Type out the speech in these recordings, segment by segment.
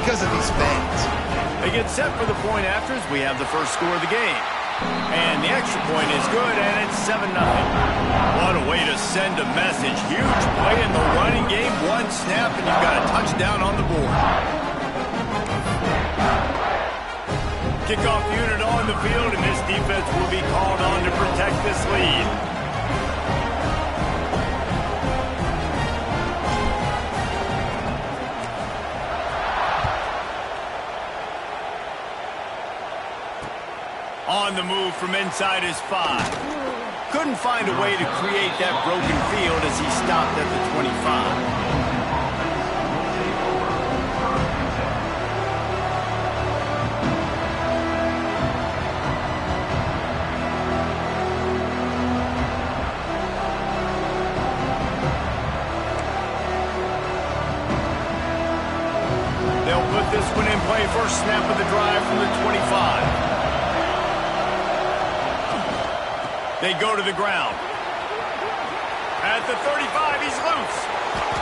because of these fans. They get set for the point after as we have the first score of the game. And the extra point is good, and it's 7-0. What a way to send a message. Huge play in the running game. One snap, and you've got a touchdown on the board. Kickoff unit on the field, and this defense will be called on to protect this lead. On the move from inside his 5. Couldn't find a way to create that broken field as he stopped at the 25. They'll put this one in play. First snap of the drive from the 25. They go to the ground. At the 35, he's loose.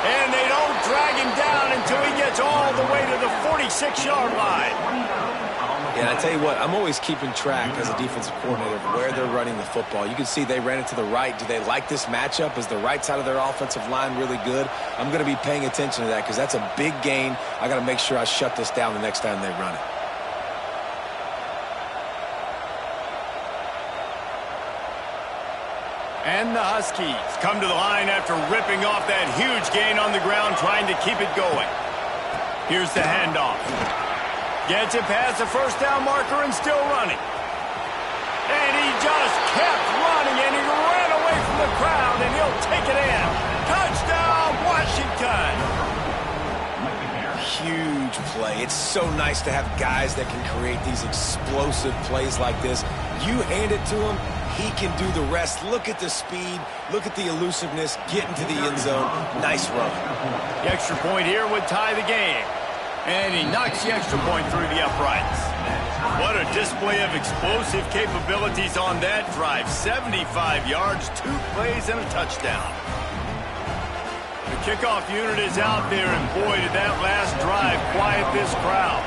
And they don't drag him down until he gets all the way to the 46-yard line. Yeah, and I tell you what, I'm always keeping track as a defensive coordinator of where they're running the football. You can see they ran it to the right. Do they like this matchup? Is the right side of their offensive line really good? I'm going to be paying attention to that because that's a big gain. I got to make sure I shut this down the next time they run it. And the Huskies come to the line after ripping off that huge gain on the ground, trying to keep it going. Here's the handoff. Gets it past the first down marker and still running. And he just kept running, and he ran away from the crowd, and he'll take it in. Touchdown, Washington! Huge play. It's so nice to have guys that can create these explosive plays like this. You hand it to him, he can do the rest. Look at the speed. Look at the elusiveness. Get into the end zone. Nice run. The extra point here would tie the game. And he knocks the extra point through the uprights. What a display of explosive capabilities on that drive. 75 yards, 2 plays, and a touchdown. The kickoff unit is out there, and boy, did that last drive quiet this crowd.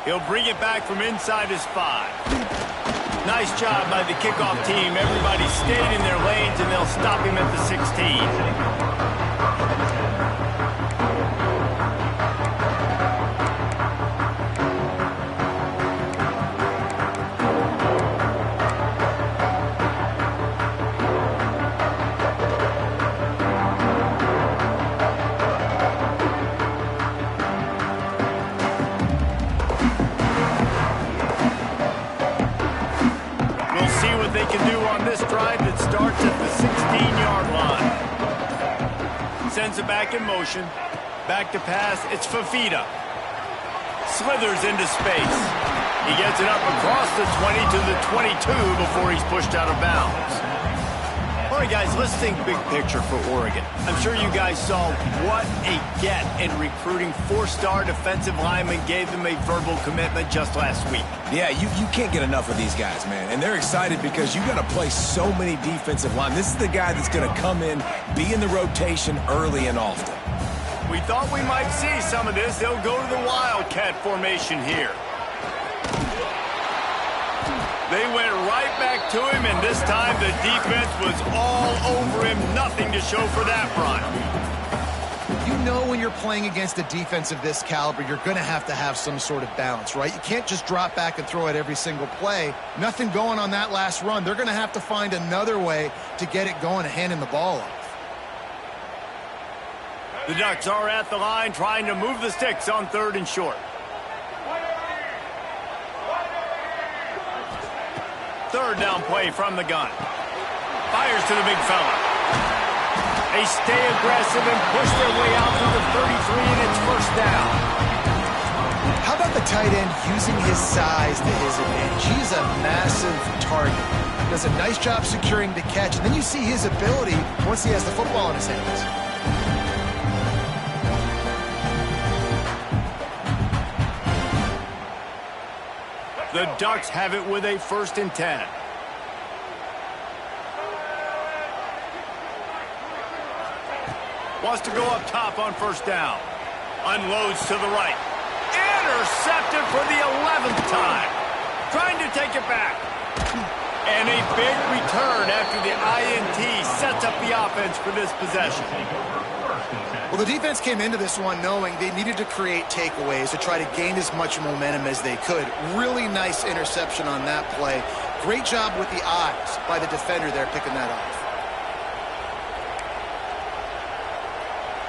He'll bring it back from inside his 5. Nice job by the kickoff team. Everybody stayed in their lanes, and they'll stop him at the 16. Sends it back in motion. Back to pass. It's Fafita. Slithers into space. He gets it up across the 20 to the 22 before he's pushed out of bounds. All right, guys, let's think big picture for Oregon. I'm sure you guys saw what a get in recruiting. 4-star defensive linemen, gave them a verbal commitment just last week. Yeah, you can't get enough of these guys, man. And they're excited because you got to play so many defensive line. This is the guy that's going to come in, be in the rotation early and often. We thought we might see some of this. They'll go to the Wildcat formation here. They went right back to him, and this time the defense was all over him. Nothing to show for that run. You know when you're playing against a defense of this caliber, you're going to have some sort of balance, right? You can't just drop back and throw it every single play. Nothing going on that last run. They're going to have to find another way to get it going and handing the ball off. The Ducks are at the line trying to move the sticks on 3rd and short. Third down play from the gun. Fires to the big fella. They stay aggressive and push their way out through the 33, and it's first down. How about the tight end using his size to his advantage? He's a massive target. Does a nice job securing the catch, and then you see his ability once he has the football in his hands. The Ducks have it with a 1st and 10. Wants to go up top on first down. Unloads to the right. Intercepted for the 11th time. Trying to take it back. And a big return after the INT sets up the offense for this possession. Well, the defense came into this one knowing they needed to create takeaways to try to gain as much momentum as they could. Really nice interception on that play. Great job with the eyes by the defender there picking that off.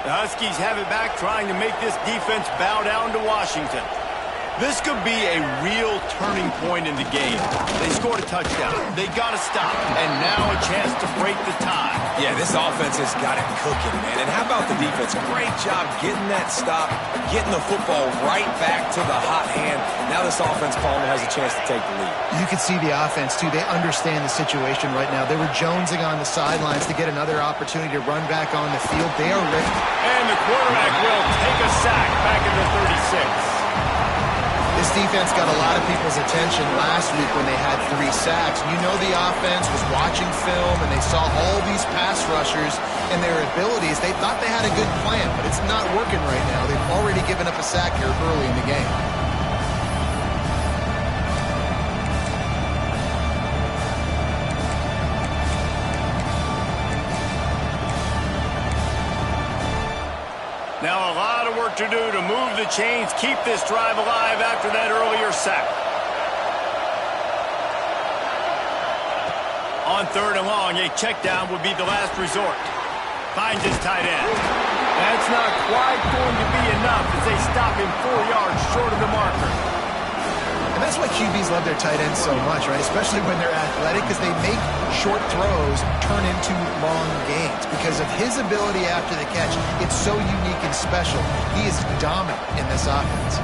The Huskies have it back, trying to make this defense bow down to Washington. This could be a real turning point in the game. They scored a touchdown. They got to stop. And now a chance to break the tie. Yeah, this offense has got it cooking, man. And how about the defense? Great job getting that stop, getting the football right back to the hot hand. Now this offense, Palmer, has a chance to take the lead. You can see the offense, too. They understand the situation right now. They were jonesing on the sidelines to get another opportunity to run back on the field. They are ready. And the quarterback will take a sack back in the 36. This defense got a lot of people's attention last week when they had 3 sacks. You know the offense was watching film, and they saw all these pass rushers and their abilities. They thought they had a good plan, but it's not working right now. They've already given up a sack here early in the game. Now a lot of work to do to move the chains, keep this drive alive after that earlier sack. On 3rd and long, a check down would be the last resort. Finds his tight end. That's not quite going to be enough as they stop him 4 yards short of the marker. And that's why QBs love their tight ends so much, right? Especially when they're athletic, because they make short throws turn into long gains. Because of his ability after the catch, it's so unique and special. He is dominant in this offense.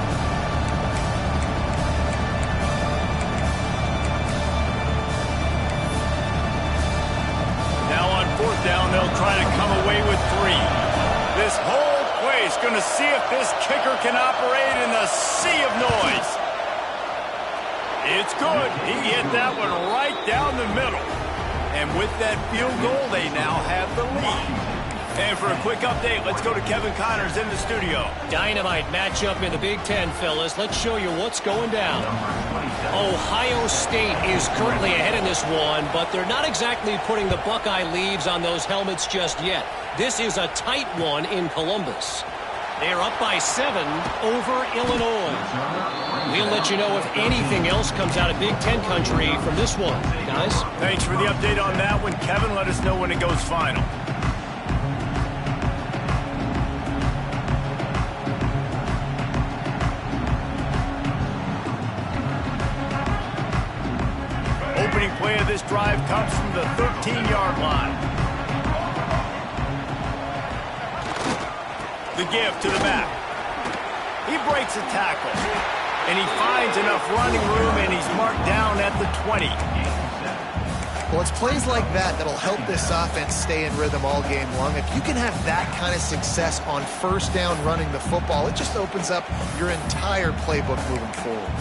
Now on 4th down, they'll try to come away with 3. This whole place going to see if this kicker can operate in the sea of noise. It's good. He hit that one right down the middle. And with that field goal, they now have the lead. And for a quick update, let's go to Kevin Connors in the studio. Dynamite matchup in the Big Ten, fellas. Let's show you what's going down. Ohio State is currently ahead in this one, but they're not exactly putting the Buckeye leaves on those helmets just yet. This is a tight one in Columbus. They're up by 7 over Illinois. We'll let you know if anything else comes out of Big Ten country from this one, guys. Thanks for the update on that one, Kevin. Let us know when it goes final. Opening play of this drive comes from the 13-yard line. The give to the back. He breaks a tackle. And he finds enough running room, and he's marked down at the 20. Well, it's plays like that that'll help this offense stay in rhythm all game long. If you can have that kind of success on 1st down running the football, it just opens up your entire playbook moving forward.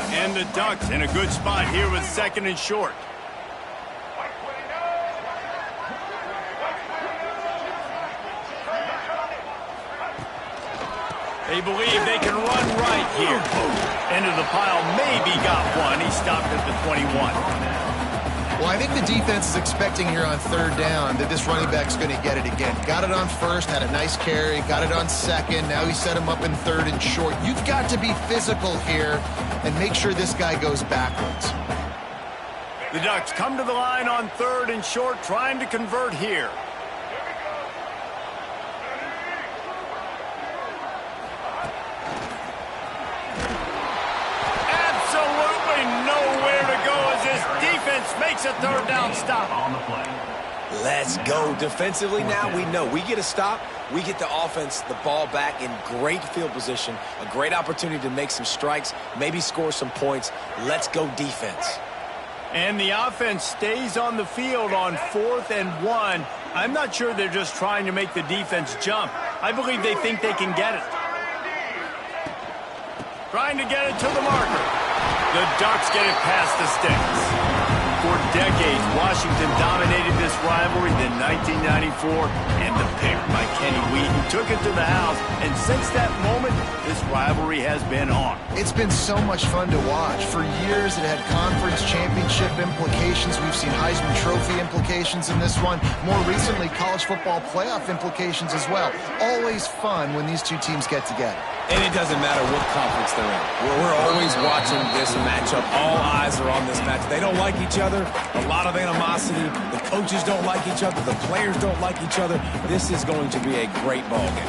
And the Ducks in a good spot here with 2nd and short. They believe they can run right here. Into the pile, maybe got one. He stopped at the 21. Well, I think the defense is expecting here on 3rd down that this running back's going to get it again. Got it on 1st, had a nice carry, got it on 2nd. Now he set him up in 3rd and short. You've got to be physical here and make sure this guy goes backwards. The Ducks come to the line on 3rd and short, trying to convert here. Absolutely nowhere to go as this defense makes a 3rd down stop. On the play. Let's go. Defensively now, we know we get a stop. We get the offense the ball back in great field position. A great opportunity to make some strikes, maybe score some points. Let's go defense. And the offense stays on the field on 4th and 1. I'm not sure they're just trying to make the defense jump. I believe they think they can get it. Trying to get it to the marker. The Ducks get it past the sticks. For decades, Washington dominated this rivalry. Then 1994, and the pick by Kenny Wheaton took it to the house. And since that moment, this rivalry has been on. It's been so much fun to watch. For years, it had conference championship implications. We've seen Heisman Trophy implications in this one. More recently, college football playoff implications as well. Always fun when these two teams get together. And it doesn't matter what conference they're in. We're always watching this matchup. All eyes are on this match. They don't like each other. A lot of animosity. The coaches don't like each other. The players don't like each other. This is going to be a great ball game.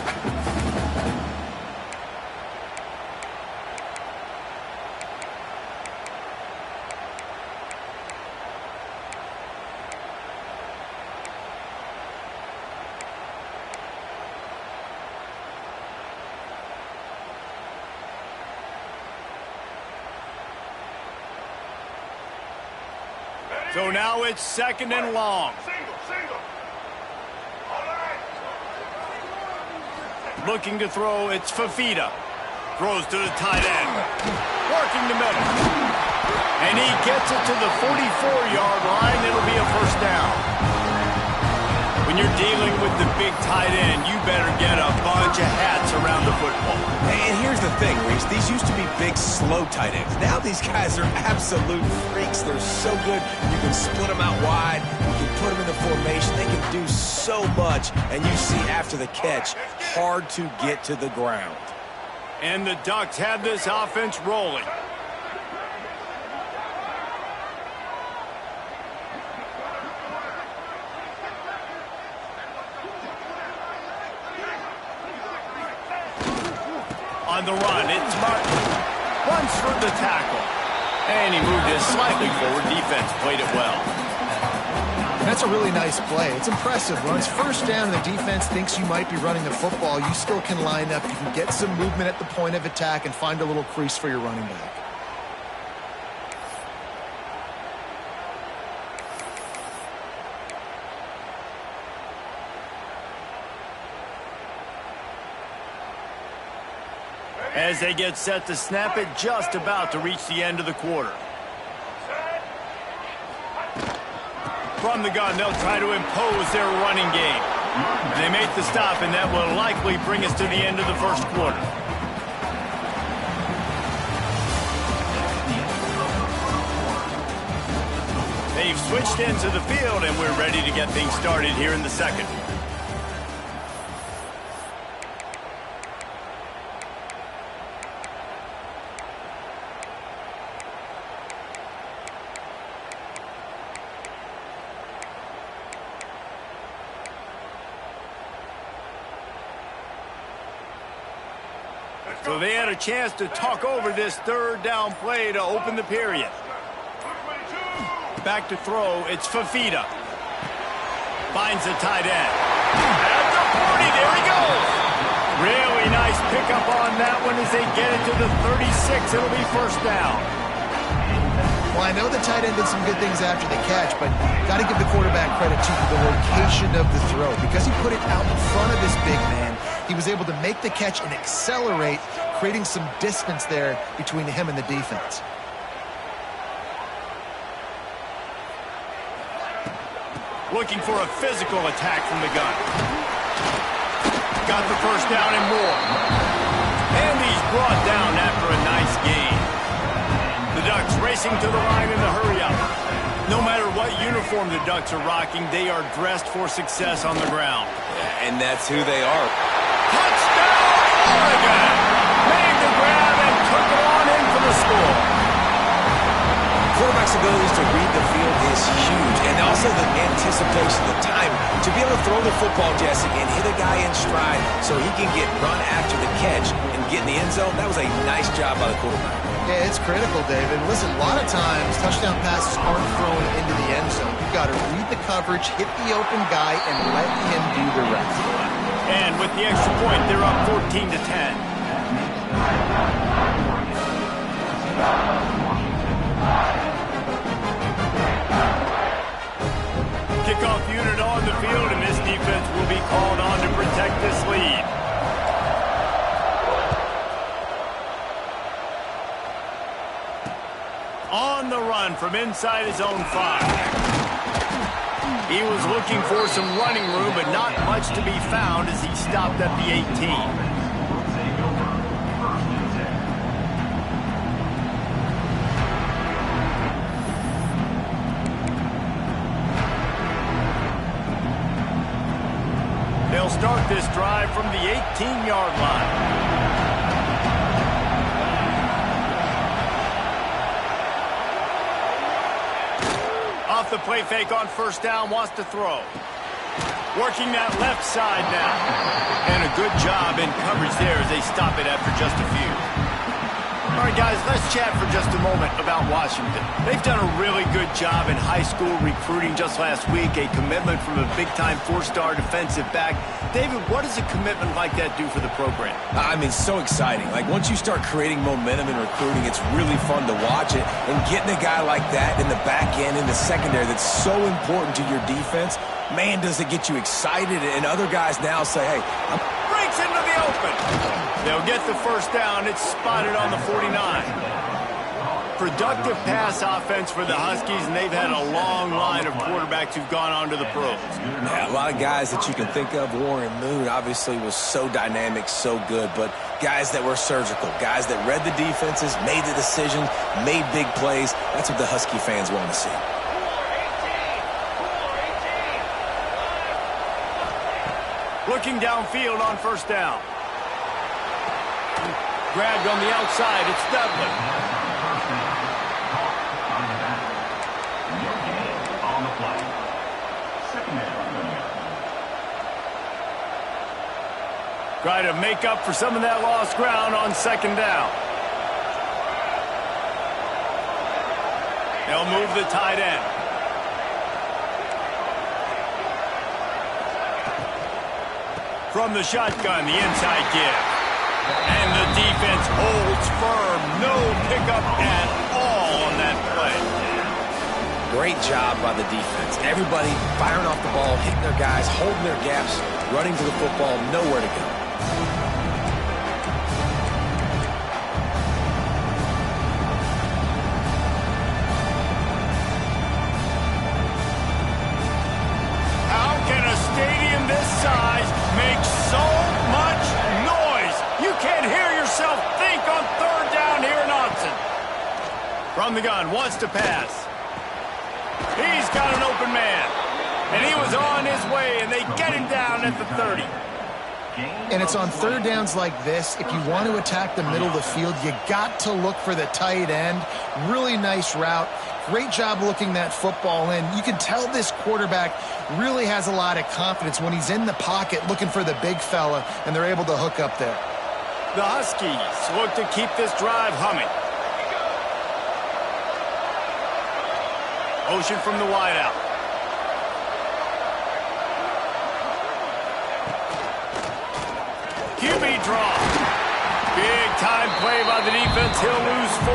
So now it's 2nd and long. Looking to throw, it's Fafita. Throws to the tight end. Working the middle. And he gets it to the 44-yard line. It'll be a first down. When you're dealing with the big tight end, you better get a bunch of hats around the football. And here's the thing, Reese. These used to be big, slow tight ends. Now these guys are absolute freaks. They're so good. You can split them out wide. You can put them in the formation. They can do so much. And you see after the catch, hard to get to the ground. And the Ducks have this offense rolling. On the run, it's Martin. Runs for the tackle. And he moved it slightly forward. Defense played it well. That's a really nice play. It's impressive. When it's first down and the defense thinks you might be running the football, you still can line up. You can get some movement at the point of attack and find a little crease for your running back. As they get set to snap it, just about to reach the end of the quarter. From the gun, they'll try to impose their running game. They make the stop, and that will likely bring us to the end of the first quarter. They've switched into the field, and we're ready to get things started here in the second. So they had a chance to talk over this third down play to open the period. Back to throw, it's Fafita. Finds the tight end. At the 40, there he goes. Really nice pickup on that one as they get it to the 36. It'll be first down. Well, I know the tight end did some good things after the catch, but got to give the quarterback credit to the location of the throw. Because he put it out in front of this big man, he was able to make the catch and accelerate, creating some distance there between him and the defense. Looking for a physical attack from the gun. Got the first down and more. And he's brought down after a nice gain. The Ducks racing to the line in the hurry-up. No matter what uniform the Ducks are rocking, they are dressed for success on the ground. Yeah, and that's who they are. Touchdown, Oregon! Made the grab and took it on in for the score. Quarterback's abilities to read the field is huge, and also the anticipation, the time to be able to throw the football, Jesse, and hit a guy in stride so he can get run after the catch and get in the end zone. That was a nice job by the quarterback. Yeah, it's critical, David. Listen, a lot of times touchdown passes aren't thrown into the end zone. You've got to read the coverage, hit the open guy, and let him do the rest. And with the extra point, they're up 14-10. kickoff unit on the field, and this defense will be called on to protect this lead. On the run from inside his own 5. He was looking for some running room, but not much to be found as he stopped at the 18. They'll start this drive from the 18-yard line. Off the play fake on first down, wants to throw. Working that left side now. And a good job in coverage there as they stop it after just a few. All right, guys, let's chat for just a moment about Washington. They've done a really good job in high school recruiting just last week, a commitment from a big-time 4-star defensive back. David, what does a commitment like that do for the program? I mean, so exciting. Like, once you start creating momentum in recruiting, it's really fun to watch it. And getting a guy like that in the back end, in the secondary, that's so important to your defense, man, does it get you excited. And other guys now say, hey, breaks into the open. They'll get the first down. It's spotted on the 49. Productive pass offense for the Huskies, and they've had a long line of quarterbacks who've gone on to the pros. Yeah, a lot of guys that you can think of. Warren Moon obviously was so dynamic, so good, but guys that were surgical, guys that read the defenses, made the decisions, made big plays. That's what the Husky fans want to see. Looking downfield on first down. Grabbed on the outside. It's Dudley. On the play. Second down. Try to make up for some of that lost ground on second down. They'll move the tight end. From the shotgun, the inside give. And the defense holds firm. No pickup at all on that play. Great job by the defense. Everybody firing off the ball, hitting their guys, holding their gaps, running to the football, nowhere to go. How can a stadium this size make so much noise? You can't hear yourself think on third down here in Austin. From the gun, wants to pass. He's got an open man. And he was on his way, and they get him down at the 30. And it's on third downs like this. If you want to attack the middle of the field, you got to look for the tight end. Really nice route. Great job looking that football in. You can tell this quarterback really has a lot of confidence when he's in the pocket looking for the big fella, and they're able to hook up there. The Huskies look to keep this drive humming. Motion from the wideout. QB draw. Big time play by the defense. He'll lose 4.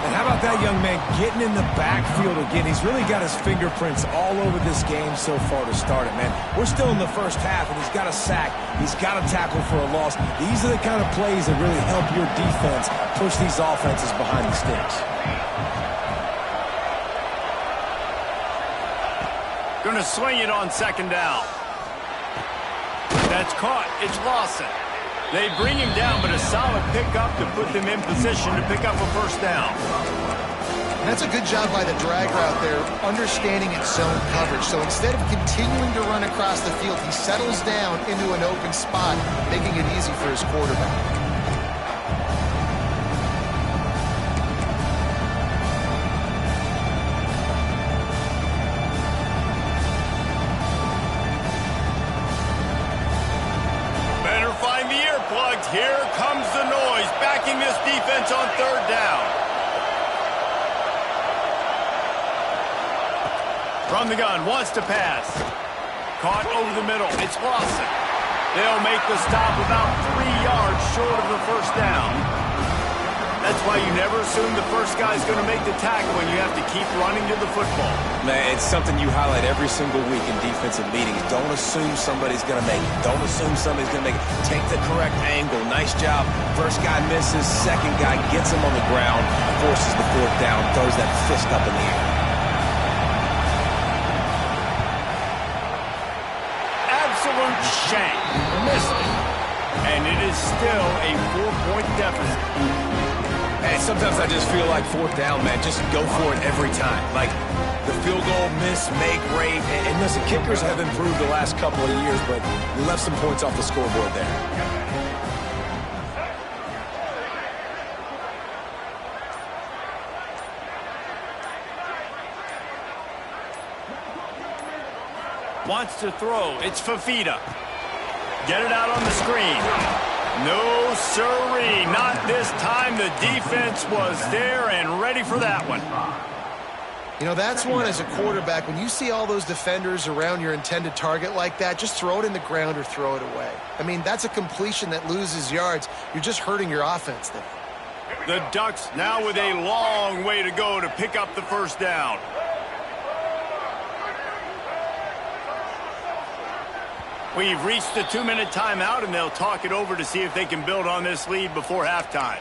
And how about that young man getting in the backfield again? He's really got his fingerprints all over this game so far to start it, man. We're still in the first half, and he's got a sack. He's got a tackle for a loss. These are the kind of plays that really help your defense push these offenses behind the sticks. Going to swing it on second down. That's caught. It's Lawson. They bring him down, but a solid pickup to put them in position to pick up a first down. And that's a good job by the drag route there, understanding its zone coverage. So instead of continuing to run across the field, he settles down into an open spot, making it easy for his quarterback. Here comes the noise, backing this defense on third down. From the gun, wants to pass. Caught over the middle. It's Lawson. They'll make the stop about 3 yards short of the first down. That's why you never assume the first guy's going to make the tackle when you have to keep running to the football. Man, it's something you highlight every single week in defensive meetings. Don't assume somebody's going to make it. Don't assume somebody's going to make it. Take the correct angle. Nice job. First guy misses. Second guy gets him on the ground, forces the fourth down, throws that fist up in the air. Absolute shank. Missed it. And it is still a 4-point deficit. And sometimes I just feel like fourth down, man. Just go for it every time. Like the field goal, miss, make, rate. And listen, kickers have improved the last couple of years, but we left some points off the scoreboard there. Wants to throw. It's Fifita. Get it out on the screen. No, sirree. Not this time. The defense was there and ready for that one. You know, that's one as a quarterback. When you see all those defenders around your intended target like that, just throw it in the ground or throw it away. I mean, that's a completion that loses yards. You're just hurting your offense there. The Ducks now with a long way to go to pick up the first down. We've reached the 2-minute timeout, and they'll talk it over to see if they can build on this lead before halftime.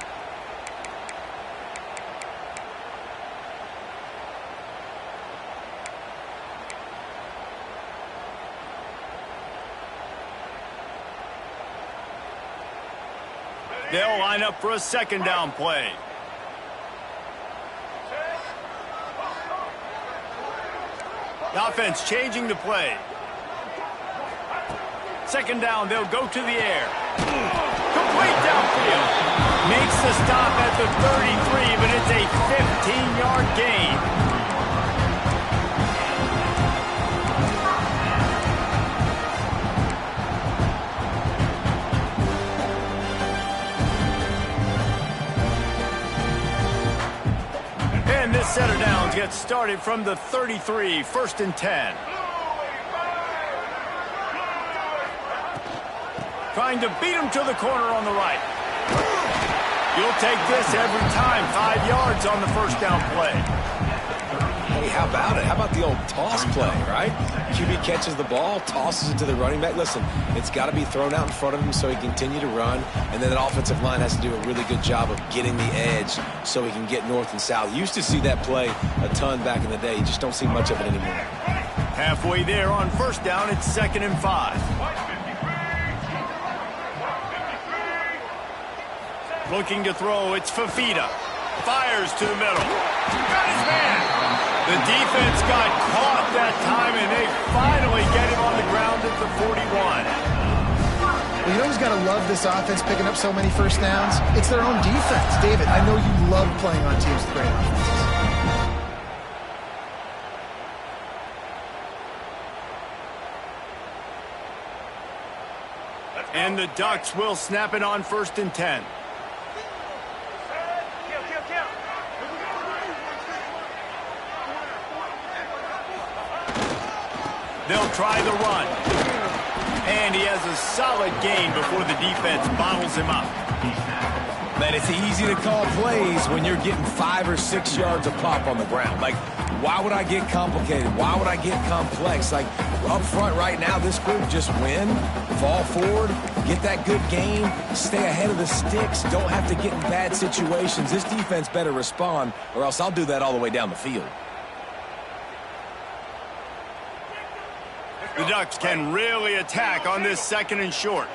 They'll line up for a second down play. The offense changing the play. Second down, they'll go to the air. Complete downfield. Makes the stop at the 33, but it's a 15-yard gain. And this set of downs gets started from the 33, 1st and 10. Trying to beat him to the corner on the right. You'll take this every time. 5 yards on the first down play. Hey, how about it? How about the old toss play, right? QB catches the ball, tosses it to the running back. Listen, it's got to be thrown out in front of him so he can continue to run, and then that offensive line has to do a really good job of getting the edge so he can get north and south. You used to see that play a ton back in the day. You just don't see much of it anymore. Halfway there on first down, it's 2nd and 5. Looking to throw, it's Fifita. Fires to the middle. Got his man. The defense got caught that time, and they finally get him on the ground at the 41. Well, you know who's got to love this offense picking up so many first downs? It's their own defense. David, I know you love playing on teams with great offenses. And the Ducks will snap it on 1st and 10. They'll try the run. And he has a solid gain before the defense bottles him up. Man, it's easy to call plays when you're getting 5 or 6 yards a pop on the ground. Like, why would I get complicated? Why would I get complex? Like, up front right now, this group just win, fall forward, get that good gain, stay ahead of the sticks, don't have to get in bad situations. This defense better respond, or else I'll do that all the way down the field. The Ducks can really attack on this 2nd and short.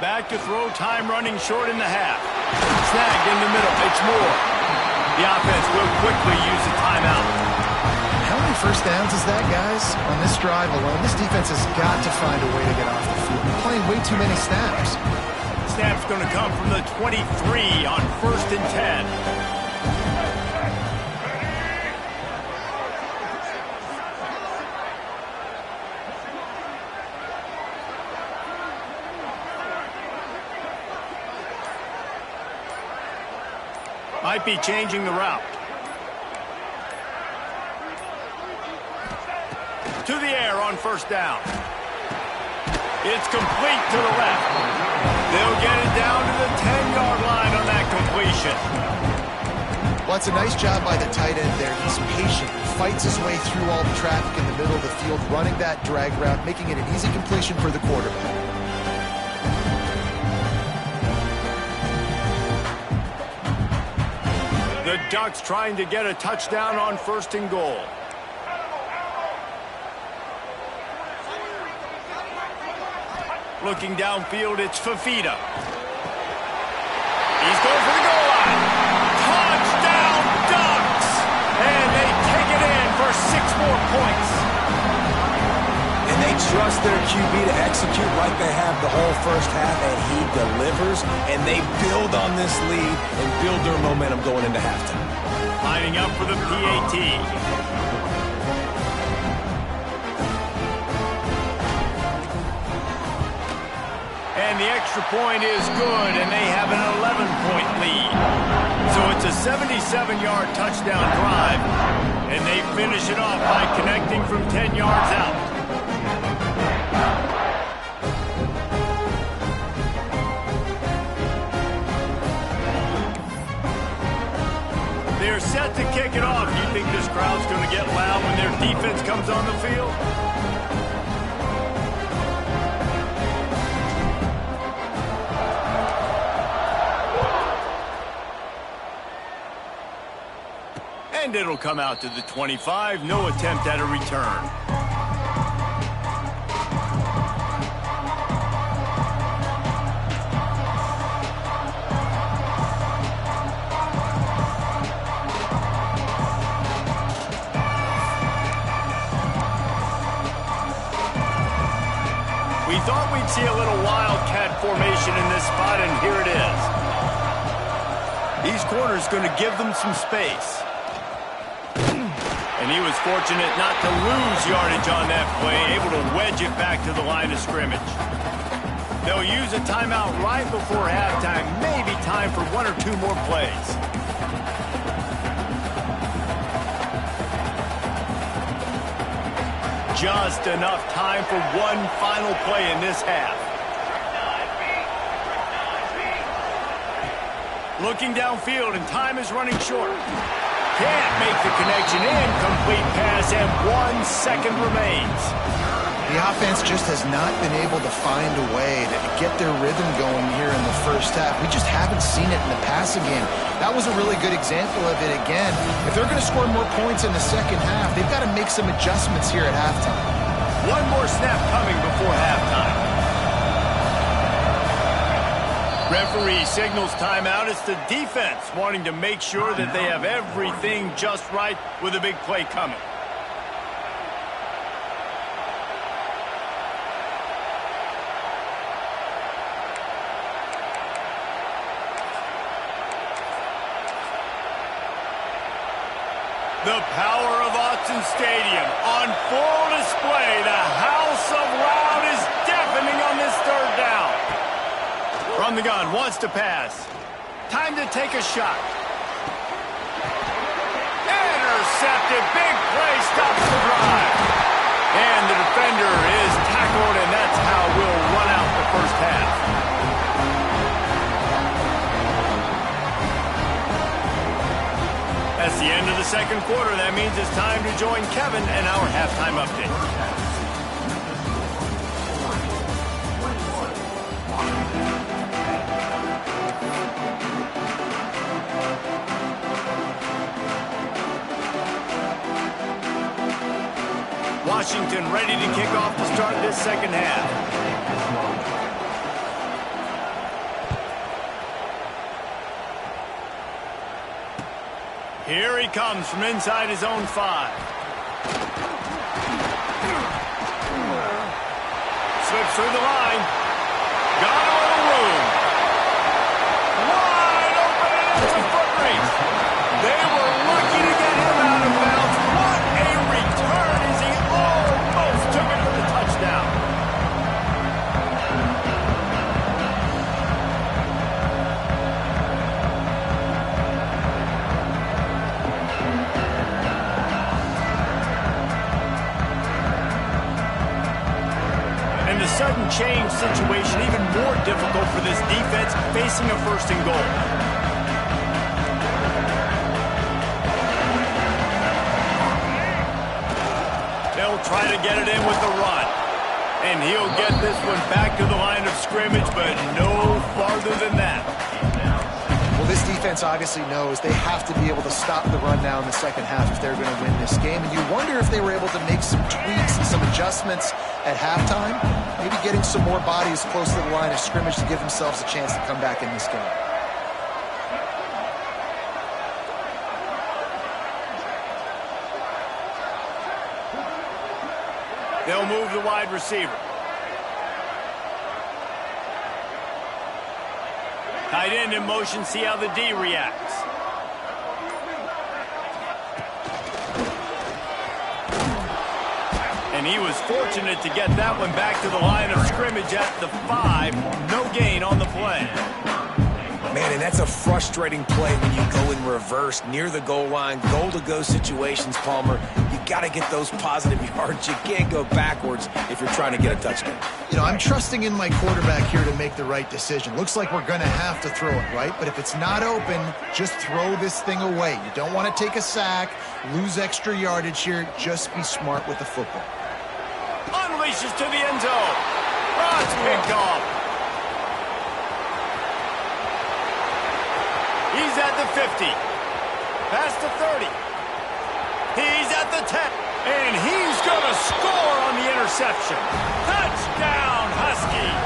Back to throw, time running short in the half. Snagged in the middle, it's Moore. The offense will quickly use a timeout. How many first downs is that, guys? On this drive alone, this defense has got to find a way to get off the field. They're playing way too many snaps. Snap's going to come from the 23 on 1st and 10. Might be changing the route. To the air on 1st down. It's complete to the left. They'll get it down to the 10-yard line on that completion. Well, it's a nice job by the tight end there. He's patient. He fights his way through all the traffic in the middle of the field, running that drag route, making it an easy completion for the quarterback. The Ducks trying to get a touchdown on 1st and goal. Looking downfield, it's Fifita. He's going for the goal line. Touchdown, Ducks! And they take it in for 6 more points. And they trust their QB to execute like they have the whole first half, and he delivers, and they build on this lead and build their momentum going into halftime. Lining up for the PAT. And the extra point is good, and they have an 11-point lead. So it's a 77-yard touchdown drive, and they finish it off by connecting from 10 yards out. They're set to kick it off. You think this crowd's going to get loud when their defense comes on the field? And it'll come out to the 25. No attempt at a return. We thought we'd see a little wildcat formation in this spot, and here it is. These corners going to give them some space. And he was fortunate not to lose yardage on that play, able to wedge it back to the line of scrimmage. They'll use a timeout right before halftime, maybe time for 1 or 2 more plays. Just enough time for one final play in this half. Looking downfield, and time is running short. Can't make the connection. Incomplete pass, and 1 second remains. The offense just has not been able to find a way to get their rhythm going here in the first half. We just haven't seen it in the passing game. That was a really good example of it again. If they're going to score more points in the second half, they've got to make some adjustments here at halftime. 1 more snap coming before halftime. Referee signals timeout. It's the defense wanting to make sure that they have everything just right with a big play coming. The power of Autzen Stadium on full display. The house of loud is deafening on this 3rd down. From the gun, wants to pass. Time to take a shot. Intercepted. Big play stops the drive. And the defender is tackled, and that's how we'll run out the first half. That's the end of the 2nd quarter. That means it's time to join Kevin and our halftime update. Washington ready to kick off to start this 2nd half. Here he comes from inside his own 5. Slips through the line. Got a little room. Wide open, and it's a foot race. They were lucky to get him out of bounds. What a return as he almost took it for the touchdown. sudden change situation even more difficult for this defense facing a first and goal. They'll try to get it in with the run. And he'll get this one back to the line of scrimmage, but no farther than that. Well, this defense obviously knows they have to be able to stop the run now in the second half if they're going to win this game. And you wonder if they were able to make some tweaks and some adjustments at halftime, maybe getting some more bodies close to the line of scrimmage to give themselves a chance to come back in this game. They'll move the wide receiver. Tight end in motion, see how the D reacts. And he was fortunate to get that one back to the line of scrimmage at the 5. No gain on the play. Man, and that's a frustrating play when you go in reverse near the goal line, goal-to-go situations, Palmer. You got to get those positive yards. You can't go backwards if you're trying to get a touchdown. You know, I'm trusting in my quarterback here to make the right decision. Looks like we're going to have to throw it, right? But if it's not open, just throw this thing away. You don't want to take a sack, lose extra yardage here. Just be smart with the football. Unleashes to the end zone. Oh, it's picked off. He's at the 50. Past the 30. He's at the 10. And he's going to score on the interception. Touchdown, Huskies.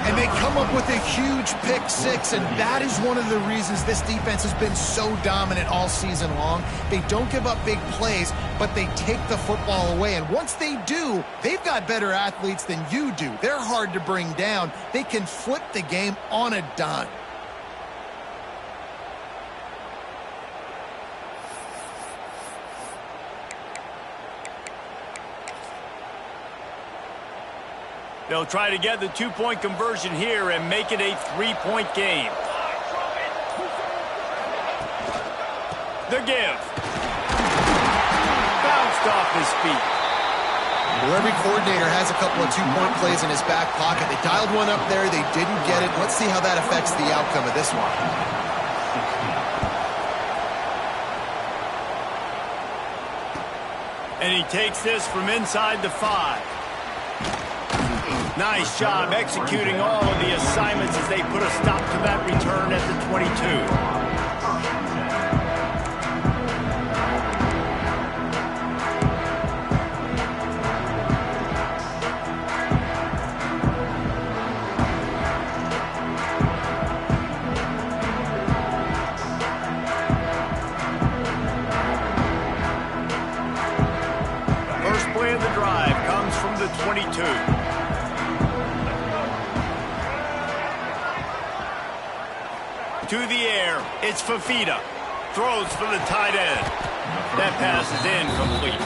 And they come up with a huge pick six, and that is one of the reasons this defense has been so dominant all season long. They don't give up big plays, but they take the football away. And once they do, they've got better athletes than you do. They're hard to bring down. They can flip the game on a dime. They'll try to get the two-point conversion here and make it a three-point game. The give. Bounced off his feet. Well, every coordinator has a couple of two-point plays in his back pocket. They dialed one up there. They didn't get it. Let's see how that affects the outcome of this one. And he takes this from inside the 5. Nice job executing all of the assignments as they put a stop to that return at the 22. First play of the drive comes from the 22. To the air, it's Fafita. Throws for the tight end. That pass is incomplete.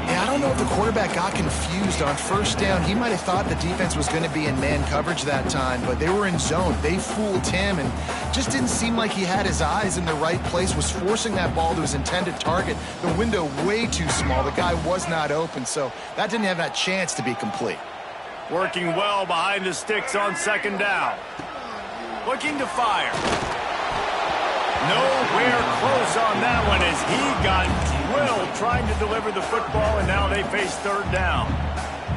Yeah, I don't know if the quarterback got confused on first down. He might have thought the defense was going to be in man coverage that time, but they were in zone. They fooled him and just didn't seem like he had his eyes in the right place, was forcing that ball to his intended target. The window way too small. The guy was not open, so that didn't have that chance to be complete. Working well behind the sticks on second down. Looking to fire. Nowhere close on that one as he got drilled trying to deliver the football, and now they face third down.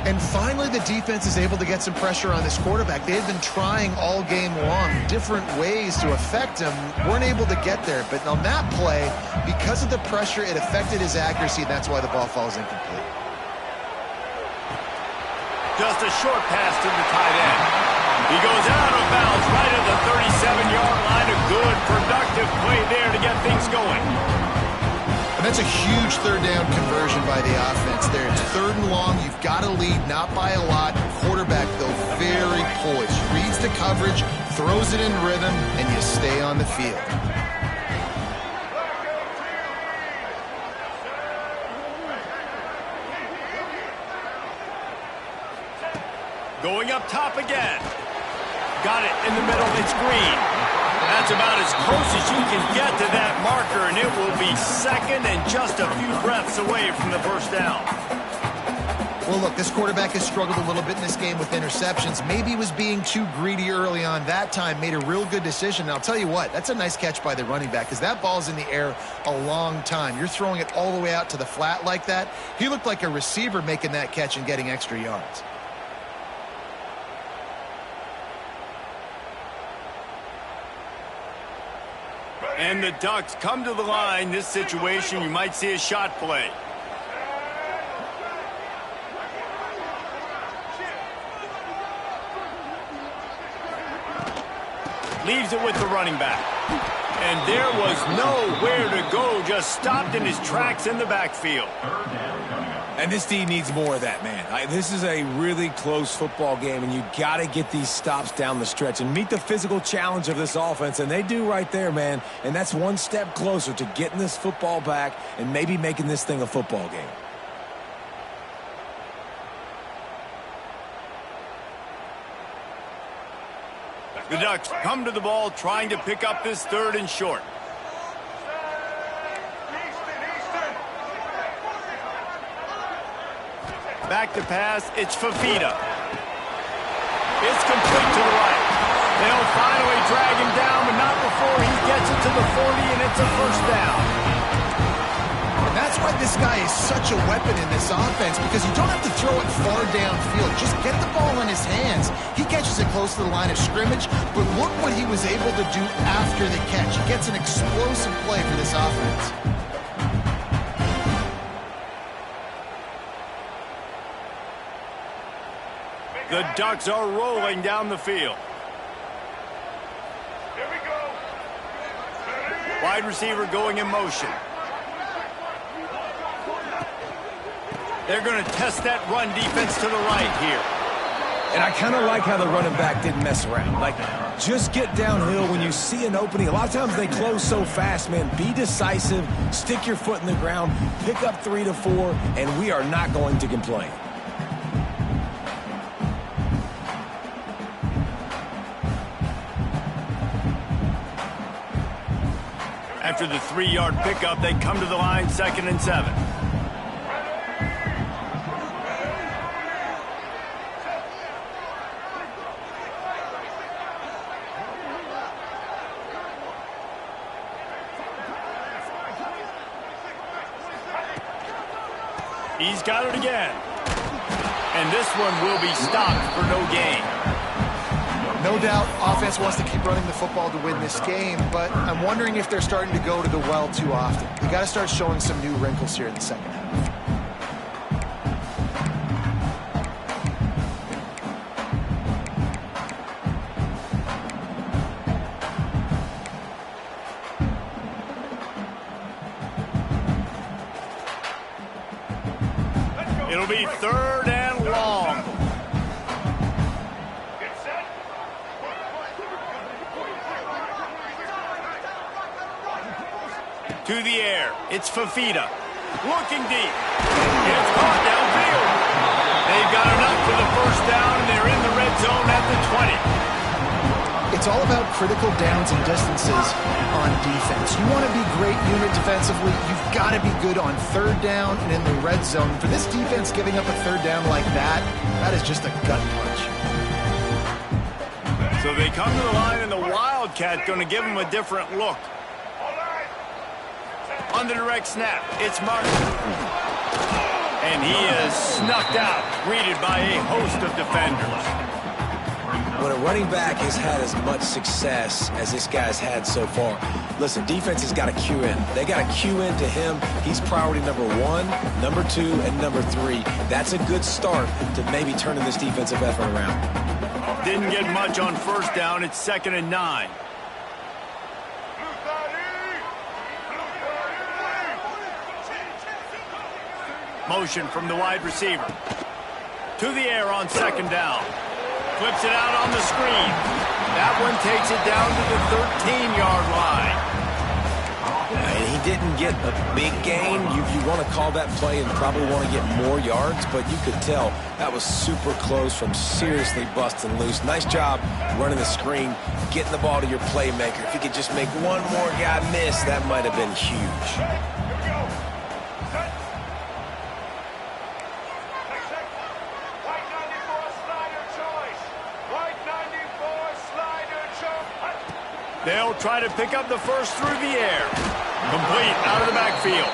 And finally, the defense is able to get some pressure on this quarterback. They had been trying all game long, different ways to affect him, weren't able to get there. But on that play, because of the pressure, it affected his accuracy, and that's why the ball falls incomplete. Just a short pass to the tight end. He goes out of bounds right at the 37-yard line. A good, productive play there to get things going. And that's a huge third down conversion by the offense there. It's third and long. You've got to lead, not by a lot. Quarterback, though, very poised. Reads the coverage, throws it in rhythm, and you stay on the field. Going up top again. Got it in the middle. It's Green. That's about as close as you can get to that marker, and it will be second and just a few breaths away from the first down. Well, look, this quarterback has struggled a little bit in this game with interceptions. Maybe he was being too greedy early on that time, made a real good decision. And I'll tell you what, that's a nice catch by the running back because that ball's in the air a long time. You're throwing it all the way out to the flat like that. He looked like a receiver making that catch and getting extra yards. And the Ducks come to the line. This situation, you might see a shot play. Leaves it with the running back. And there was nowhere to go. Just stopped in his tracks in the backfield. And this D needs more of that, man. This is a really close football game, and you got to get these stops down the stretch and meet the physical challenge of this offense, and they do right there, man. And that's one step closer to getting this football back and maybe making this thing a football game. The Ducks come to the ball trying to pick up this 3rd and short. Back to pass, it's Fafita. It's complete to the right. They'll finally drag him down, but not before he gets it to the 40, and it's a first down. And that's why this guy is such a weapon in this offense, because you don't have to throw it far downfield. Just get the ball in his hands. He catches it close to the line of scrimmage, but look what he was able to do after the catch. He gets an explosive play for this offense. The Ducks are rolling down the field. Here we go. Wide receiver going in motion. They're going to test that run defense to the right here. And I kind of like how the running back didn't mess around. Like, just get downhill when you see an opening. A lot of times they close so fast, man. Be decisive, stick your foot in the ground, pick up 3 to 4, and we are not going to complain. After the 3-yard pickup, they come to the line, 2nd and 7. He's got it again. And this one will be stopped for no gain. No doubt, offense wants to keep running the football to win this game, but I'm wondering if they're starting to go to the well too often. They got to start showing some new wrinkles here in the second half. It'll be 3rd and long. To the air, it's Fafita. Looking deep. It's caught downfield. They've got enough for the first down, and they're in the red zone at the 20. It's all about critical downs and distances on defense. You want to be great unit defensively, you've got to be good on 3rd down and in the red zone. For this defense giving up a 3rd down like that, that is just a gut punch. So they come to the line, and the Wildcat going to give them a different look. On the direct snap, it's Martin. And he is snuffed out, greeted by a host of defenders. When a running back has had as much success as this guy's had so far, listen, defense has got to cue in. They got to cue in to him. He's priority number 1, number 2, and number 3. That's a good start to maybe turning this defensive effort around. Didn't get much on 1st down. It's 2nd and 9. Motion from the wide receiver. To the air on 2nd down. Flips it out on the screen. That one takes it down to the 13-yard line. And he didn't get a big gain. You want to call that play and probably want to get more yards, but you could tell that was super close from seriously busting loose. Nice job running the screen, getting the ball to your playmaker. If you could just make one more guy miss, that might have been huge. They'll try to pick up the first through the air. Complete out of the backfield.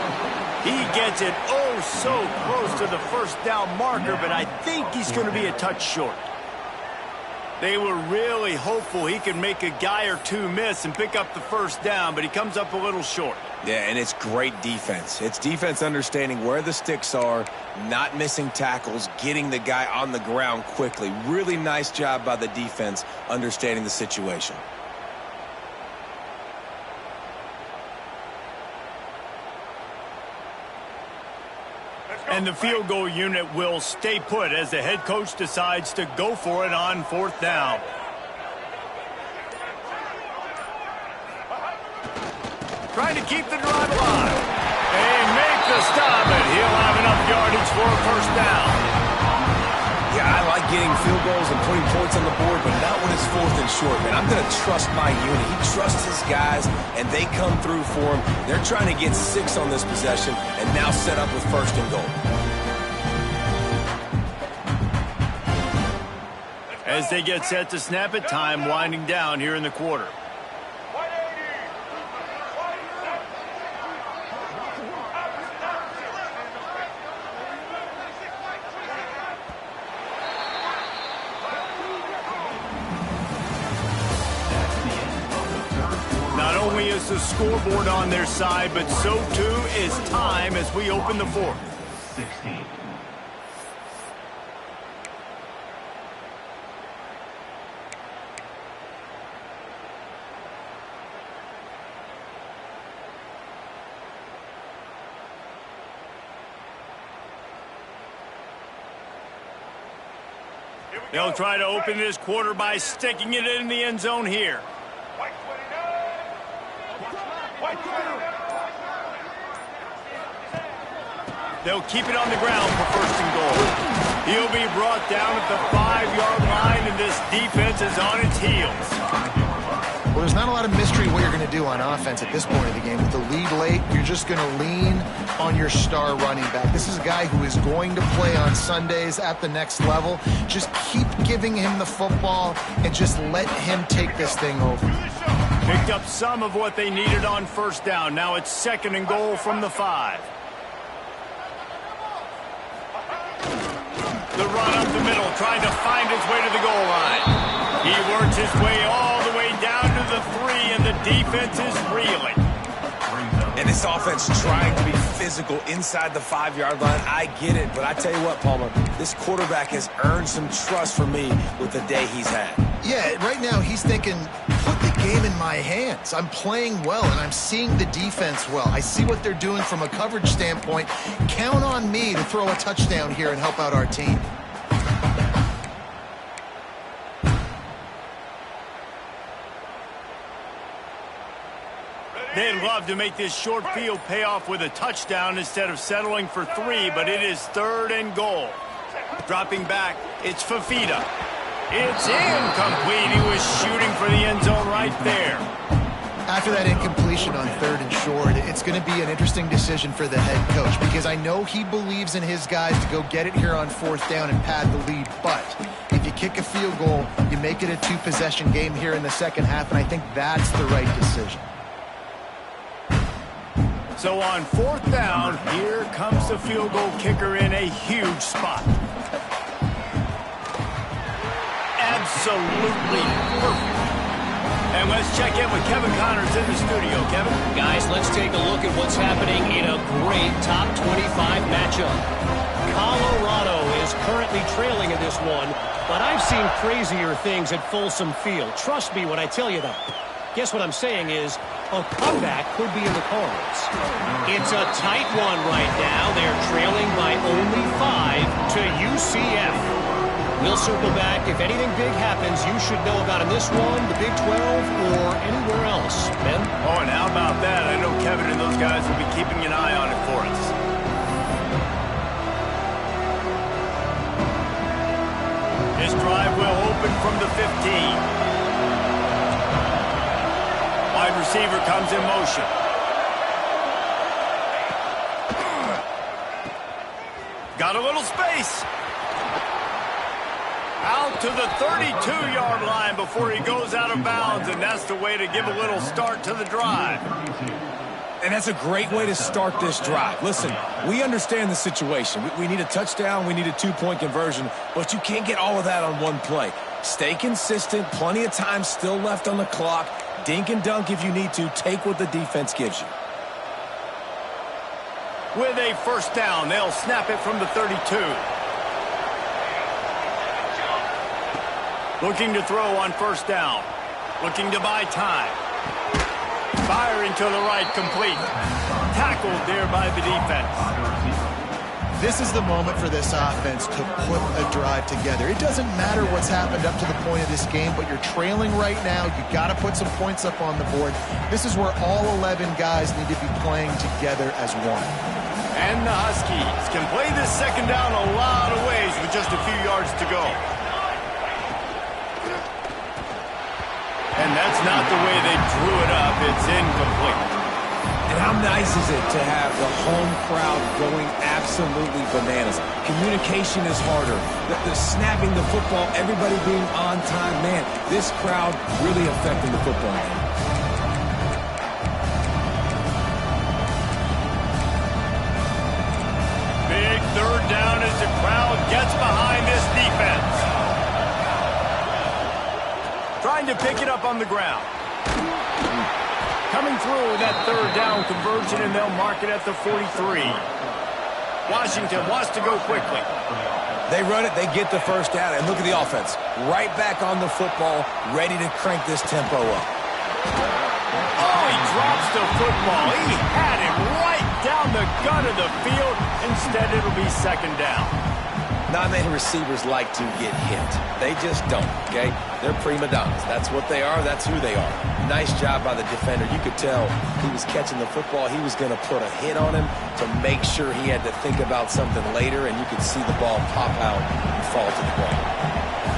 He gets it oh so close to the first down marker, but I think he's going to be a touch short. They were really hopeful he could make a guy or two miss and pick up the first down, but he comes up a little short. Yeah, and it's great defense. It's defense understanding where the sticks are, not missing tackles, getting the guy on the ground quickly. Really nice job by the defense understanding the situation. And the field goal unit will stay put as the head coach decides to go for it on fourth down. Trying to keep the drive alive. They make the stop, and he'll have enough yardage for a first down. Yeah, I like getting field goals and putting points on the board, but not when it's fourth and short, man. I'm going to trust my unit. He trusts his guys, and they come through for him. They're trying to get 6 on this possession and now set up with first and goal. As they get set to snap it, time winding down here in the quarter. Not only is the scoreboard on their side, but so too is time as we open the fourth. 16. They'll try to open this quarter by sticking it in the end zone here. They'll keep it on the ground for first and goal. He'll be brought down at the 5-yard line, and this defense is on its heels. Well, there's not a lot of mystery what you're going to do on offense at this point of the game. With the lead late, you're just going to lean on your star running back. This is a guy who is going to play on Sundays at the next level. Just keep giving him the football and just let him take this thing over. Picked up some of what they needed on first down. Now it's second and goal from the 5. The run up the middle, trying to find his way to the goal line. He works his way all the way down to the 3, and the defense is reeling. And this offense trying to be physical inside the 5-yard line. I get it, but I tell you what, Palmer, this quarterback has earned some trust from me with the day he's had. Yeah, right now he's thinking, put the game in my hands. I'm playing well, and I'm seeing the defense well. I see what they're doing from a coverage standpoint. Count on me to throw a touchdown here and help out our team. They'd love to make this short field pay off with a touchdown instead of settling for 3, but it is third and goal. Dropping back, it's Fafita. It's incomplete. He was shooting for the end zone right there. After that incompletion on third and short, it's going to be an interesting decision for the head coach because I know he believes in his guys to go get it here on fourth down and pad the lead, but if you kick a field goal, you make it a 2-possession game here in the second half, and I think that's the right decision. So on fourth down, here comes the field goal kicker in a huge spot. Absolutely perfect. And let's check in with Kevin Connors in the studio. Kevin? Guys, let's take a look at what's happening in a great top 25 matchup. Colorado is currently trailing in this one, but I've seen crazier things at Folsom Field. Trust me when I tell you that. Guess what I'm saying is a comeback could be in the cards. It's a tight one right now. They're trailing by only 5 to UCF. We'll circle back. If anything big happens, you should know about in this one, the Big 12, or anywhere else. Ben? Oh, and how about that? I know Kevin and those guys will be keeping an eye on it for us. This drive will open from the 15. Wide receiver comes in motion. Got a little space. Out to the 32-yard line before he goes out of bounds, and that's the way to give a little start to the drive. And that's a great way to start this drive. Listen, we understand the situation. We need a touchdown, we need a two-point conversion, but you can't get all of that on one play. Stay consistent, plenty of time still left on the clock. Dink and dunk if you need to. Take what the defense gives you. With a first down, they'll snap it from the 32. Looking to throw on first down. Looking to buy time. Firing to the right, complete. Tackled there by the defense. This is the moment for this offense to put a drive together. It doesn't matter what's happened up to the point of this game, but you're trailing right now. You've got to put some points up on the board. This is where all 11 guys need to be playing together as one. And the Huskies can play this second down a lot of ways with just a few yards to go. And that's not the way they drew it up. It's incomplete. And how nice is it to have the home crowd going absolutely bananas? Communication is harder. The snapping the football, everybody being on time. Man, this crowd really affecting the football game. Big third down as the crowd gets behind this defense. Trying to pick it up on the ground. Coming through with that third down conversion, and they'll mark it at the 43. Washington wants to go quickly. They run it, they get the first down, and look at the offense. Right back on the football, ready to crank this tempo up. Oh, he drops the football. He had it right down the gut of the field. Instead, it'll be second down. Not many receivers like to get hit. They just don't, okay? They're prima donnas. That's what they are. That's who they are. Nice job by the defender. You could tell he was catching the football. He was going to put a hit on him to make sure he had to think about something later, and you could see the ball pop out and fall to the ground.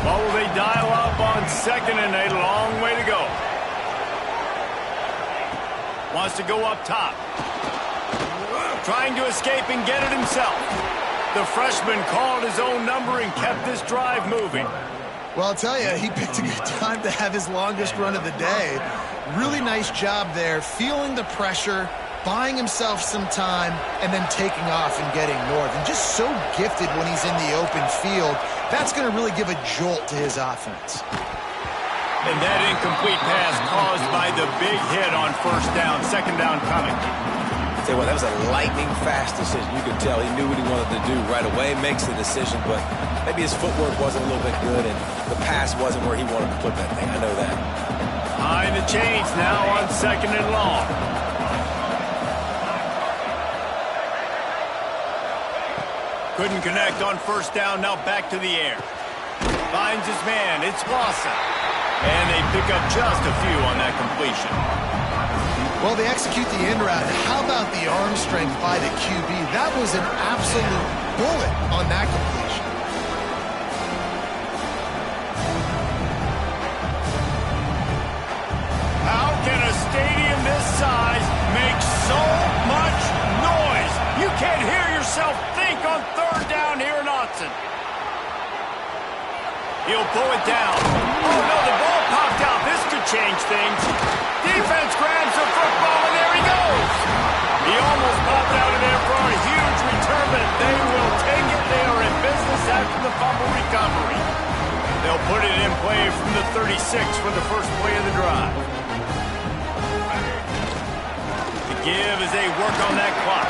Well, will they dial up on second and a long way to go? Wants to go up top. Trying to escape and get it himself. The freshman called his own number and kept this drive moving. Well, I'll tell you, he picked a good time to have his longest run of the day. Really nice job there, feeling the pressure, buying himself some time, and then taking off and getting north. And just so gifted when he's in the open field. That's going to really give a jolt to his offense. And that incomplete pass caused by the big hit on first down, second down coming. Tell you what, that was a lightning-fast decision. You could tell he knew what he wanted to do right away, makes the decision, but maybe his footwork wasn't a little bit good, and the pass wasn't where he wanted to put that thing. I know that. Behind the chains now on second and long. Couldn't connect on first down, now back to the air. Finds his man, it's Lawson. And they pick up just a few on that completion. Well, they execute the end route. How about the arm strength by the QB? That was an absolute bullet on that completion. How can a stadium this size make so much noise? You can't hear yourself think on third down here in Autzen. He'll pull it down. Oh, no, the ball popped out. This could change things. Defense grabs the football, and there he goes. He almost popped out of there for a huge return, but they will take it. They are in business after the fumble recovery. They'll put it in play from the 36 for the first play of the drive. The give as they work on that clock.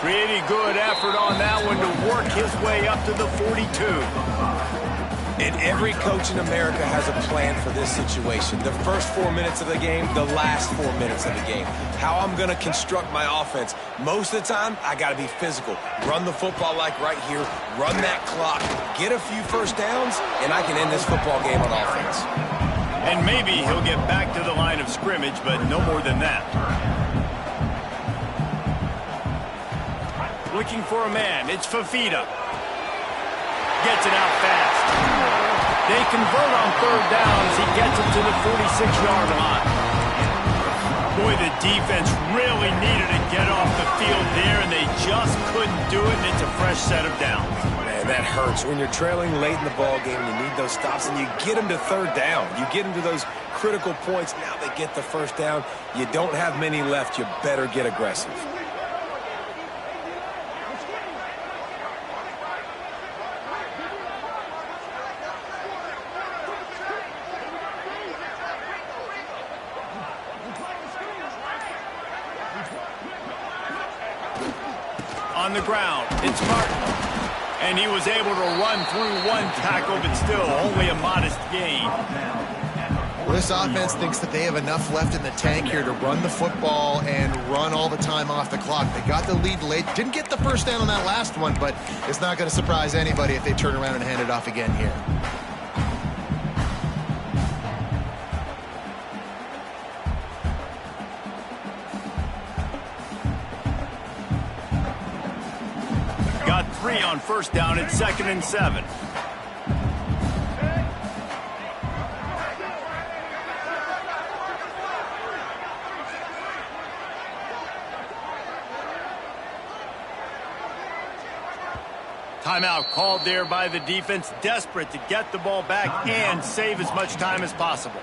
Pretty good effort on that one to work his way up to the 42. And every coach in America has a plan for this situation. The first 4 minutes of the game, the last 4 minutes of the game. How I'm going to construct my offense. Most of the time, I got to be physical. Run the football like right here. Run that clock. Get a few first downs, and I can end this football game on offense. And maybe he'll get back to the line of scrimmage, but no more than that. Looking for a man. It's Fafita. Gets it out fast. They convert on third down as he gets it to the 46-yard line. Boy, the defense really needed to get off the field there, and they just couldn't do it, and it's a fresh set of downs. Man, That hurts. When you're trailing late in the ball game, you need those stops, and you get them to third down. You get them to those critical points. Now they get the first down. You don't have many left. You better get aggressive. On the ground, it's Martin. And he was able to run through one tackle, but still only a modest gain. Well, this offense thinks that they have enough left in the tank here to run the football and run all the time off the clock. They got the lead late. Didn't get the first down on that last one, but it's not going to surprise anybody if they turn around and hand it off again here. Got 3 on first down. It's 2nd and 7. Timeout called there by the defense, desperate to get the ball back and save as much time as possible.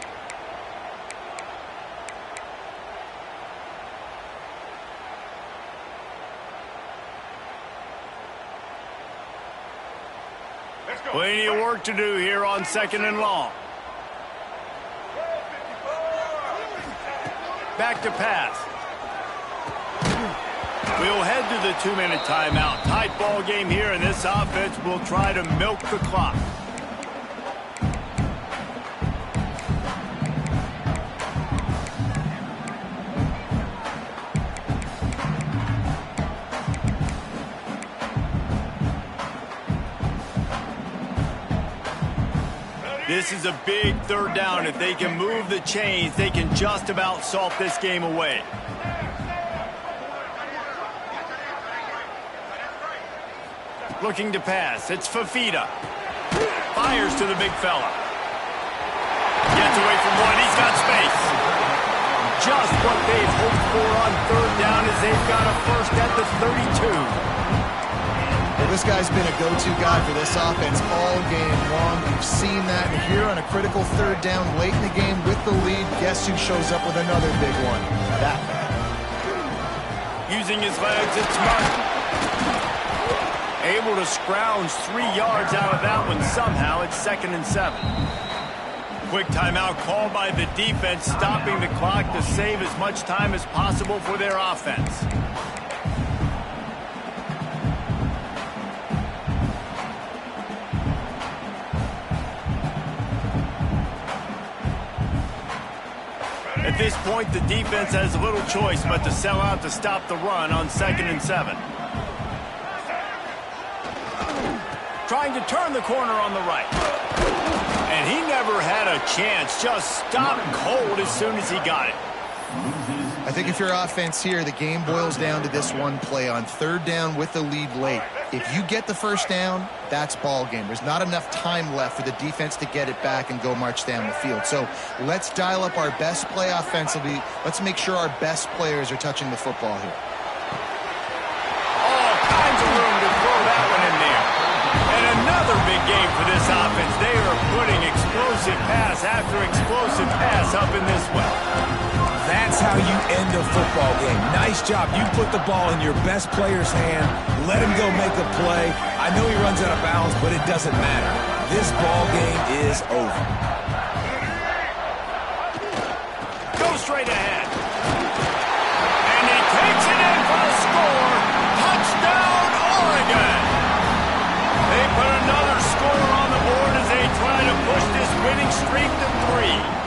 Plenty of work to do here on 2nd and long. Back to pass. We'll head to the 2-minute timeout. Tight ball game here, and this offense will try to milk the clock. This is a big third down. If they can move the chains, they can just about salt this game away. Looking to pass. It's Fafita. Fires to the big fella. Gets away from one. He's got space. Just what they've hoped for on third down as they've got a first at the 32. Well, this guy's been a go-to guy for this offense all game long. We've seen that here on a critical third down late in the game with the lead. Guess who shows up with another big one? That man. Using his legs, it's Martin. Able to scrounge 3 yards out of that one somehow. It's 2nd and 7. Quick timeout called by the defense, stopping the clock to save as much time as possible for their offense. At this point, the defense has little choice but to sell out to stop the run on 2nd and 7. Trying to turn the corner on the right. And he never had a chance. Just stopped cold as soon as he got it. I think if you're offense here, the game boils down to this one play on third down with the lead late. If you get the first down, that's ball game. There's not enough time left for the defense to get it back and go march down the field. So let's dial up our best play offensively. Let's make sure our best players are touching the football here. All kinds of room to throw that one in there. And another big game for this offense. They are putting explosive pass after explosive pass up in this one. That's how you end a football game. Nice job. You put the ball in your best player's hand. Let him go make a play. I know he runs out of bounds, but it doesn't matter. This ball game is over. Go straight ahead. And he takes it in for the score. Touchdown, Oregon. They put another score on the board as they try to push this winning streak to 3.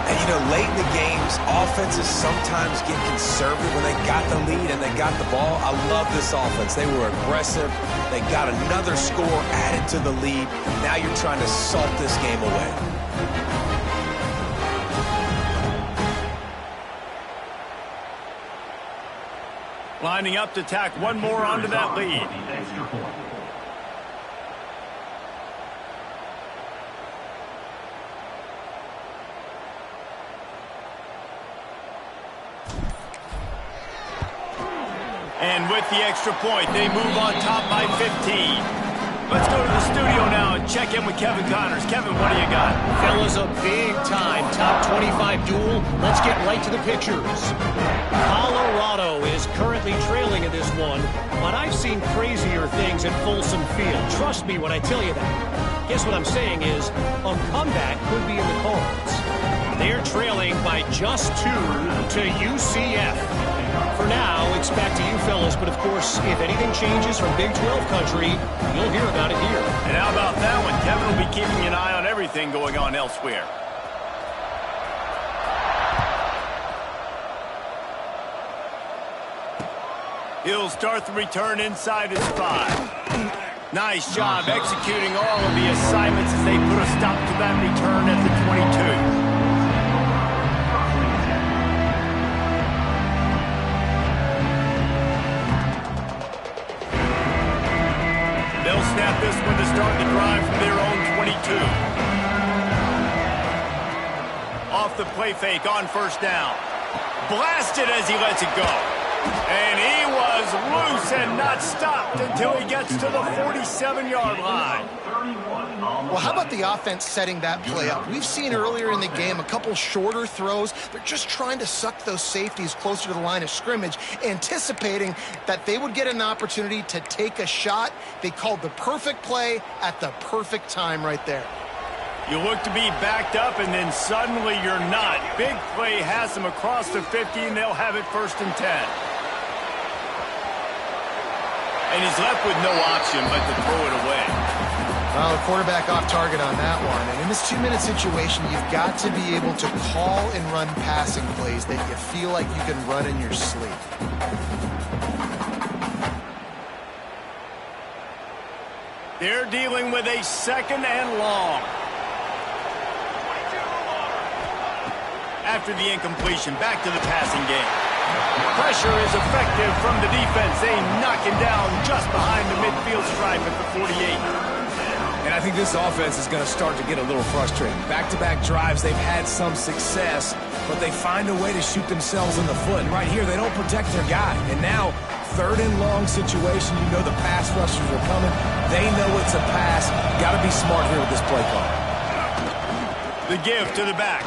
And, you know, late in the games, offenses sometimes get conservative when they got the lead and they got the ball. I love this offense. They were aggressive. They got another score added to the lead. Now you're trying to salt this game away. Lining up to tack one more onto that lead. And with the extra point, they move on top by 15. Let's go to the studio now and check in with Kevin Connors. Kevin, what do you got? Fellas, a big-time top 25 duel. Let's get right to the pictures. Colorado is currently trailing in this one, but I've seen crazier things at Folsom Field. Trust me when I tell you that. Guess what I'm saying is a comeback could be in the cards. They're trailing by just 2 to UCF. For now, it's back to you fellas, but of course, if anything changes from Big 12 country, you'll hear about it here. And how about that one? Kevin will be keeping an eye on everything going on elsewhere. He'll start the return inside his 5. Nice job executing all of the assignments as they put a stop to that return at the 22. They'll snap this one to start the drive from their own 22. Off the play fake on first down. Blasted as he lets it go. And he was loose and not stopped until he gets to the 47-yard line. Well, how about the offense setting that play up? We've seen earlier in the game a couple shorter throws. They're just trying to suck those safeties closer to the line of scrimmage, anticipating that they would get an opportunity to take a shot. They called the perfect play at the perfect time right there. You look to be backed up, and then suddenly you're not. Big play has them across the 50, and they'll have it 1st and 10. And he's left with no option but to throw it away. Well, the quarterback off target on that one. And in this 2-minute situation, you've got to be able to call and run passing plays that you feel like you can run in your sleep. They're dealing with a 2nd and long. After the incompletion, back to the passing game. Pressure is effective from the defense. They knock him down just behind the midfield stripe at the 48. And I think this offense is going to start to get a little frustrated. Back-to-back drives, they've had some success, but they find a way to shoot themselves in the foot. And right here, they don't protect their guy. And now, 3rd and long situation, you know the pass rushers are coming. They know it's a pass. Got to be smart here with this play call. The give to the back.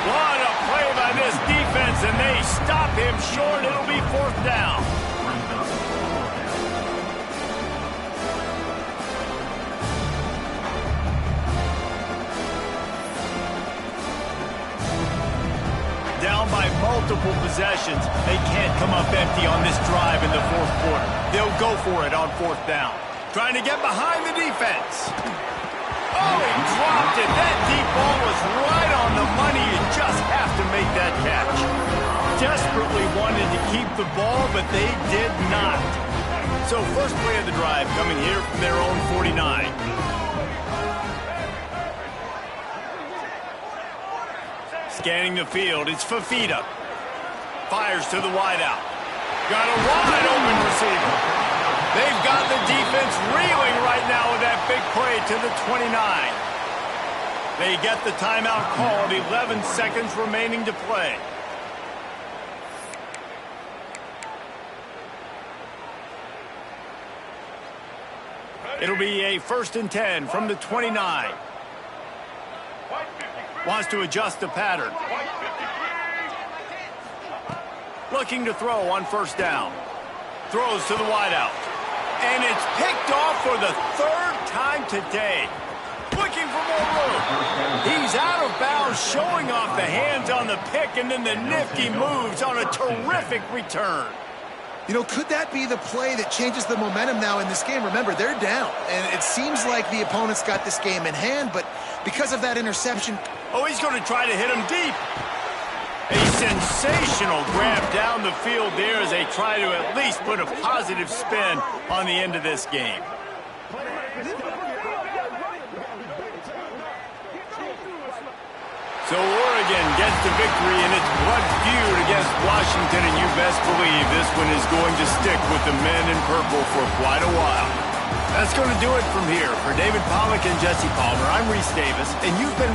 What a play by this defense, and they stop him short. It'll be 4th down. Down by multiple possessions. They can't come up empty on this drive in the 4th quarter. They'll go for it on 4th down. Trying to get behind the defense. Oh, he dropped it. That deep ball was right on the money. You just have to make that catch. Desperately wanted to keep the ball, but they did not. So first play of the drive coming here from their own 49. Scanning the field, it's Fafita. Fires to the wideout. Got a wide open receiver. They've got the defense reeling right now with that big play to the 29. They get the timeout called, 11 seconds remaining to play. It'll be a 1st and 10 from the 29. Wants to adjust the pattern. Looking to throw on 1st down. Throws to the wideout. And it's picked off for the 3rd time today. Looking for more room. He's out of bounds, showing off the hands on the pick, and then the nifty moves on a terrific return. You know, could that be the play that changes the momentum now in this game? Remember, they're down, and it seems like the opponent's got this game in hand, but because of that interception... Oh, he's going to try to hit him deep. A sensational grab down the field there as they try to at least put a positive spin on the end of this game. So Oregon gets the victory in its blood feud against Washington, and you best believe this one is going to stick with the men in purple for quite a while. That's going to do it from here. For David Pollack and Jesse Palmer, I'm Reese Davis, and you've been